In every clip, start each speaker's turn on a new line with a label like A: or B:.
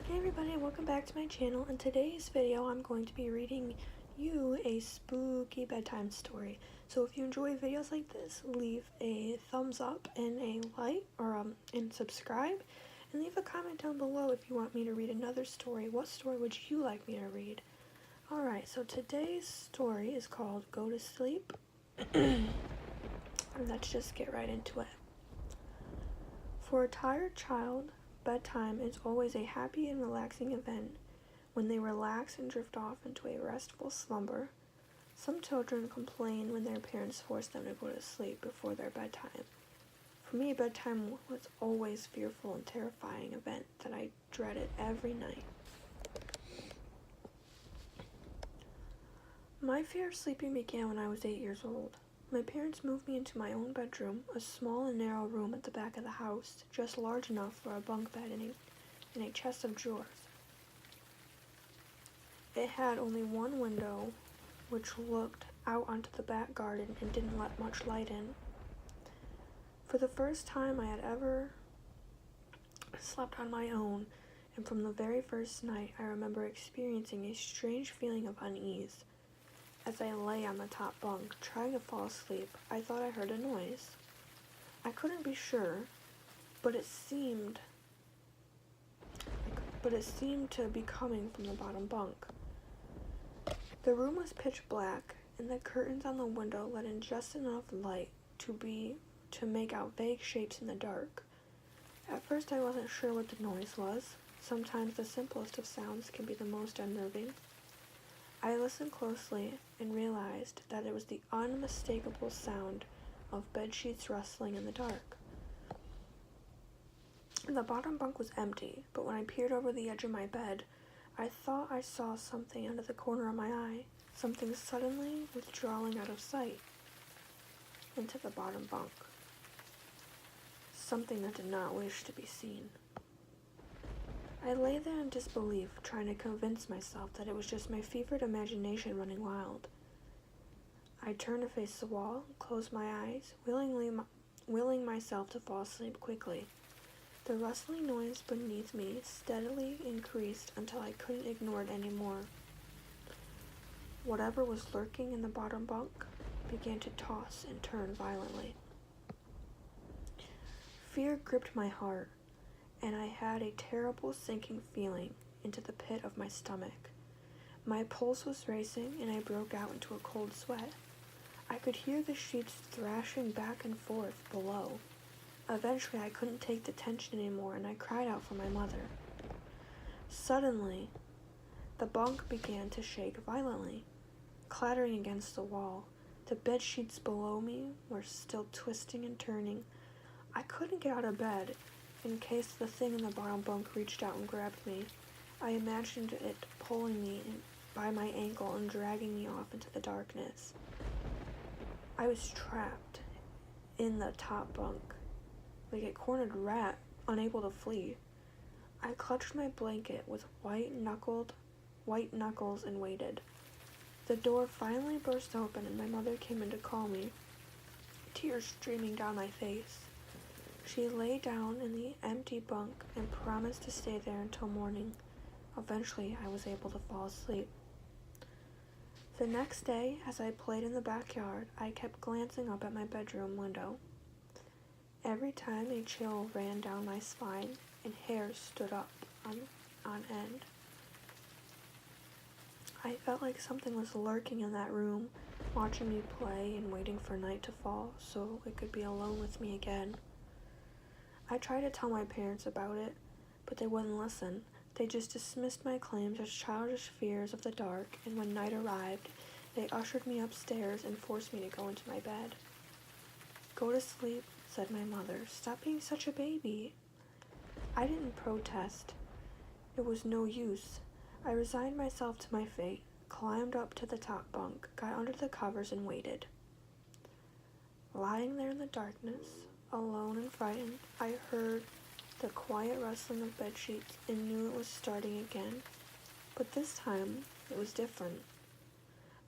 A: Hey everybody, welcome back to my channel. In today's video, I'm going to be reading you a spooky bedtime story. So if you enjoy videos like this, leave a thumbs up and a like, and subscribe, and leave a comment down below if you want me to read another story. What story would you like me to read? Alright, so today's story is called Go to Sleep. And let's just get right into it. For a tired child, bedtime is always a happy and relaxing event. When they relax and drift off into a restful slumber, some children complain when their parents force them to go to sleep before their bedtime. For me, bedtime was always a fearful and terrifying event that I dreaded every night. My fear of sleeping began when I was 8 years old. My parents moved me into my own bedroom, a small and narrow room at the back of the house, just large enough for a bunk bed and a chest of drawers. It had only one window, which looked out onto the back garden and didn't let much light in. For the first time I had ever slept on my own, and from the very first night I remember experiencing a strange feeling of unease. As I lay on the top bunk, trying to fall asleep, I thought I heard a noise. I couldn't be sure, but it seemed to be coming from the bottom bunk. The room was pitch black, and the curtains on the window let in just enough light to make out vague shapes in the dark. At first I wasn't sure what the noise was. Sometimes the simplest of sounds can be the most unnerving. I listened closely and realized that it was the unmistakable sound of bedsheets rustling in the dark. The bottom bunk was empty, but when I peered over the edge of my bed, I thought I saw something under the corner of my eye, something suddenly withdrawing out of sight into the bottom bunk, something that did not wish to be seen. I lay there in disbelief, trying to convince myself that it was just my fevered imagination running wild. I turned to face the wall, closed my eyes, willing myself to fall asleep quickly. The rustling noise beneath me steadily increased until I couldn't ignore it anymore. Whatever was lurking in the bottom bunk began to toss and turn violently. Fear gripped my heart, and I had a terrible sinking feeling into the pit of my stomach. My pulse was racing, and I broke out into a cold sweat. I could hear the sheets thrashing back and forth below. Eventually, I couldn't take the tension anymore, and I cried out for my mother. Suddenly, the bunk began to shake violently, clattering against the wall. The bed sheets below me were still twisting and turning. I couldn't get out of bed in case the thing in the bottom bunk reached out and grabbed me. I imagined it pulling me by my ankle and dragging me off into the darkness. I was trapped in the top bunk, like a cornered rat, unable to flee. I clutched my blanket with white knuckles and waited. The door finally burst open and my mother came in to call me, tears streaming down my face. She lay down in the empty bunk and promised to stay there until morning. Eventually, I was able to fall asleep. The next day, as I played in the backyard, I kept glancing up at my bedroom window. Every time a chill ran down my spine and hair stood up on end. I felt like something was lurking in that room, watching me play and waiting for night to fall so it could be alone with me again. I tried to tell my parents about it, but they wouldn't listen. They just dismissed my claims as childish fears of the dark, and when night arrived, they ushered me upstairs and forced me to go into my bed. "Go to sleep," said my mother. "Stop being such a baby." I didn't protest. It was no use. I resigned myself to my fate, climbed up to the top bunk, got under the covers, and waited. Lying there in the darkness, alone and frightened, I heard the quiet rustling of bedsheets and knew it was starting again. But this time, it was different.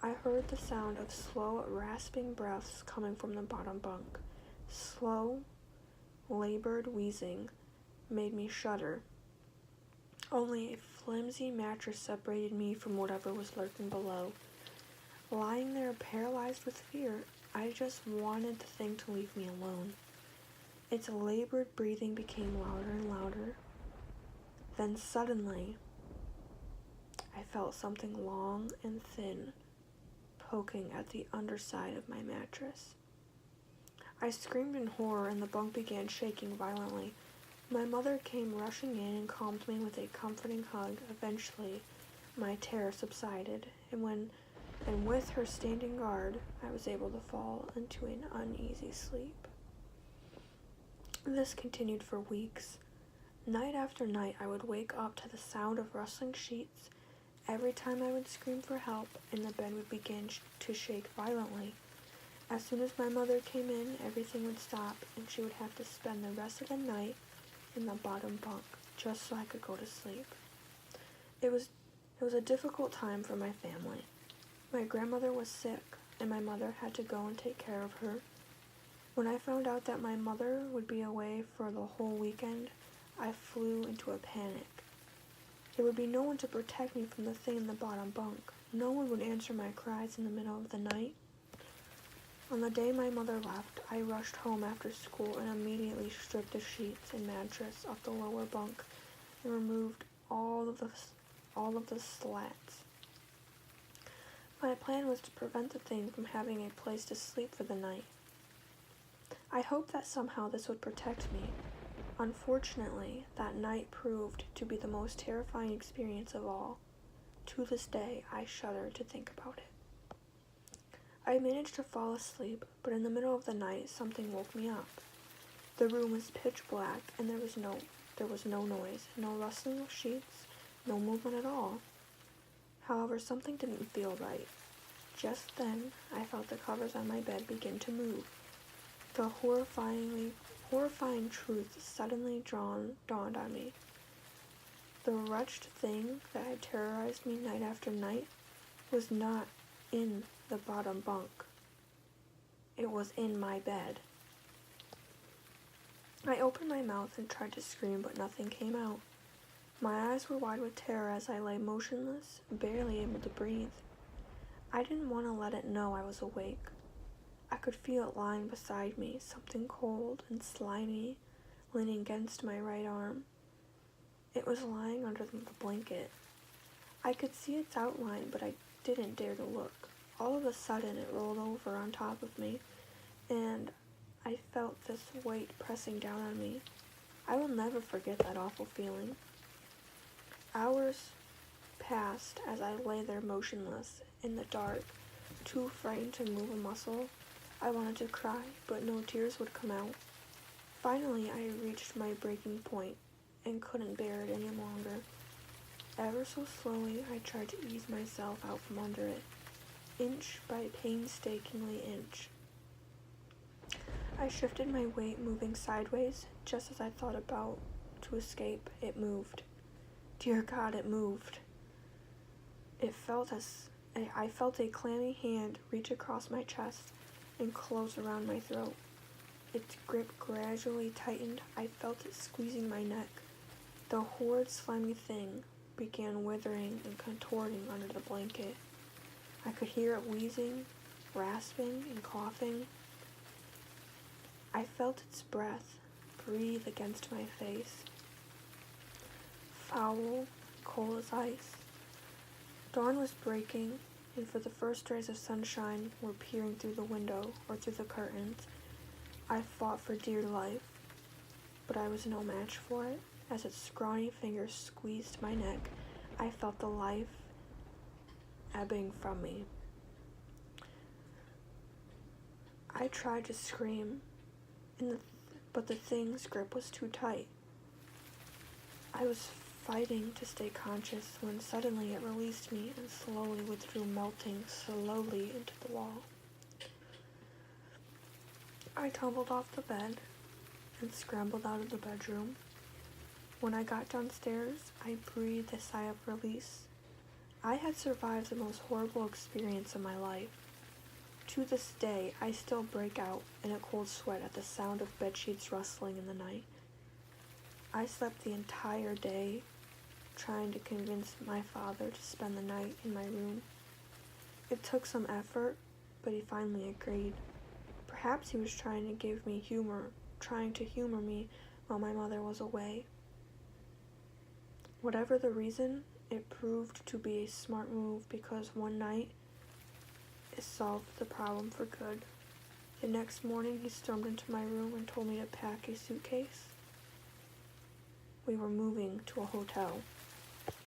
A: I heard the sound of slow, rasping breaths coming from the bottom bunk. Slow, labored wheezing made me shudder. Only a flimsy mattress separated me from whatever was lurking below. Lying there paralyzed with fear, I just wanted the thing to leave me alone. Its labored breathing became louder and louder. Then suddenly, I felt something long and thin poking at the underside of my mattress. I screamed in horror and the bunk began shaking violently. My mother came rushing in and calmed me with a comforting hug. Eventually, my terror subsided, and with her standing guard, I was able to fall into an uneasy sleep. This continued for weeks. Night after night, I would wake up to the sound of rustling sheets. Every time I would scream for help, and the bed would begin to shake violently. As soon as my mother came in, everything would stop, and she would have to spend the rest of the night in the bottom bunk, just so I could go to sleep. It was a difficult time for my family. My grandmother was sick, and my mother had to go and take care of her. When I found out that my mother would be away for the whole weekend, I flew into a panic. There would be no one to protect me from the thing in the bottom bunk. No one would answer my cries in the middle of the night. On the day my mother left, I rushed home after school and immediately stripped the sheets and mattress off the lower bunk and removed all of the slats. My plan was to prevent the thing from having a place to sleep for the night. I hoped that somehow this would protect me. Unfortunately, that night proved to be the most terrifying experience of all. To this day, I shudder to think about it. I managed to fall asleep, but in the middle of the night, something woke me up. The room was pitch black, and there was no noise, no rustling of sheets, no movement at all. However, something didn't feel right. Just then, I felt the covers on my bed begin to move. The horrifying truth suddenly dawned on me. The wretched thing that had terrorized me night after night was not in the bottom bunk. It was in my bed. I opened my mouth and tried to scream, but nothing came out. My eyes were wide with terror as I lay motionless, barely able to breathe. I didn't want to let it know I was awake. I could feel it lying beside me, something cold and slimy, leaning against my right arm. It was lying under the blanket. I could see its outline, but I didn't dare to look. All of a sudden, it rolled over on top of me, and I felt this weight pressing down on me. I will never forget that awful feeling. Hours passed as I lay there motionless, in the dark, too frightened to move a muscle. I wanted to cry, but no tears would come out. Finally, I reached my breaking point and couldn't bear it any longer. Ever so slowly, I tried to ease myself out from under it, inch by painstakingly inch. I shifted my weight, moving sideways. Just as I thought about to escape, it moved. Dear God, it moved. I felt a clammy hand reach across my chest and close around my throat. Its grip gradually tightened. I felt it squeezing my neck. The horrid, slimy thing began withering and contorting under the blanket. I could hear it wheezing, rasping, and coughing. I felt its breath breathe against my face. Foul, cold as ice. Dawn was breaking, and for the first rays of sunshine were peering through the window or through the curtains. I fought for dear life, but I was no match for it. As its scrawny fingers squeezed my neck, I felt the life ebbing from me. I tried to scream, but the thing's grip was too tight. I was fighting to stay conscious when suddenly it released me and slowly withdrew, melting slowly into the wall. I tumbled off the bed and scrambled out of the bedroom. When I got downstairs, I breathed a sigh of release. I had survived the most horrible experience of my life. To this day, I still break out in a cold sweat at the sound of bedsheets rustling in the night. I slept the entire day, trying to convince my father to spend the night in my room. It took some effort, but he finally agreed. Perhaps he was trying to humor me while my mother was away. Whatever the reason, it proved to be a smart move because one night it solved the problem for good. The next morning, he stormed into my room and told me to pack a suitcase. We were moving to a hotel.